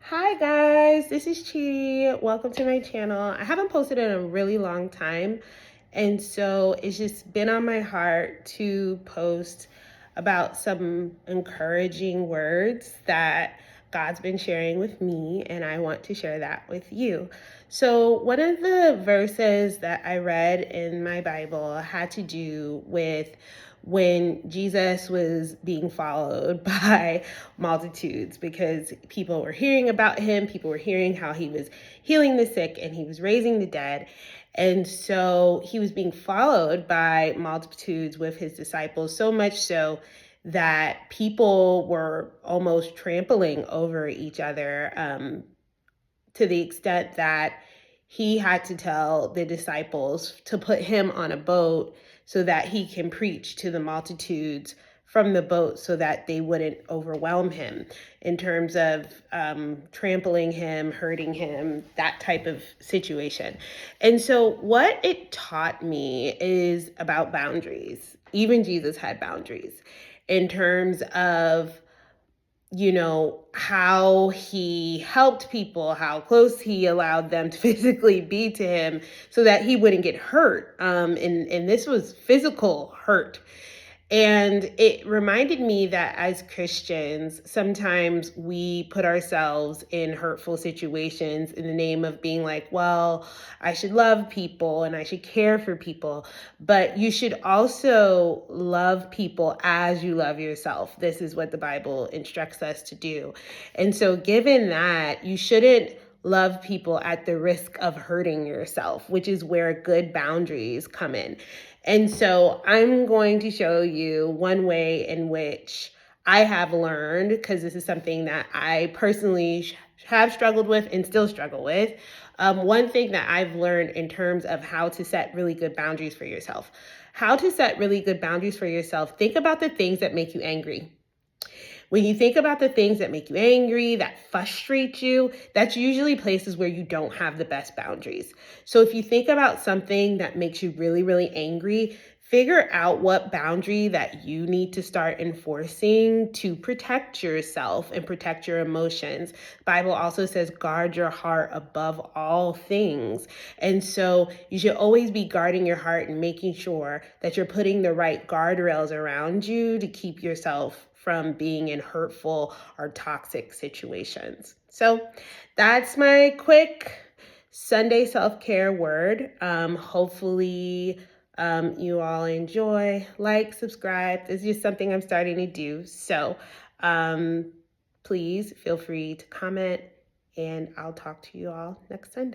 Hi guys, this is Chi. Welcome to my channel. I haven't posted in a really long time, and so it's just been on my heart to post about some encouraging words that God's been sharing with me, and I want to share that with you. So one of the verses that I read in my Bible had to do with when Jesus was being followed by multitudes, because people were hearing about him, people were hearing how he was healing the sick and he was raising the dead. And so he was being followed by multitudes with his disciples, so much so that people were almost trampling over each other, to the extent that he had to tell the disciples to put him on a boat so that he can preach to the multitudes from the boat so that they wouldn't overwhelm him in terms of trampling him, hurting him, that type of situation. And so what it taught me is about boundaries. Even Jesus had boundaries in terms of how he helped people, how close he allowed them to physically be to him so that he wouldn't get hurt. And this was physical hurt. And it reminded me that as Christians, sometimes we put ourselves in hurtful situations in the name of being like, well, I should love people and I should care for people. But you should also love people as you love yourself. This is what the Bible instructs us to do. And so, given that, you shouldn't love people at the risk of hurting yourself, which is where good boundaries come in. And so I'm going to show you one way in which I have learned, because this is something that I personally have struggled with and still struggle with. One thing that I've learned in terms of how to set really good boundaries for yourself. How to set really good boundaries for yourself. Think about the things that make you angry. When you think about the things that make you angry, that frustrate you, that's usually places where you don't have the best boundaries. So if you think about something that makes you really, really angry, figure out what boundary that you need to start enforcing to protect yourself and protect your emotions. The Bible also says, guard your heart above all things. And so you should always be guarding your heart and making sure that you're putting the right guardrails around you to keep yourself from being in hurtful or toxic situations. So that's my quick Sunday self-care word. Hopefully you all enjoy, like, subscribe. This is just something I'm starting to do. So please feel free to comment, and I'll talk to you all next Sunday.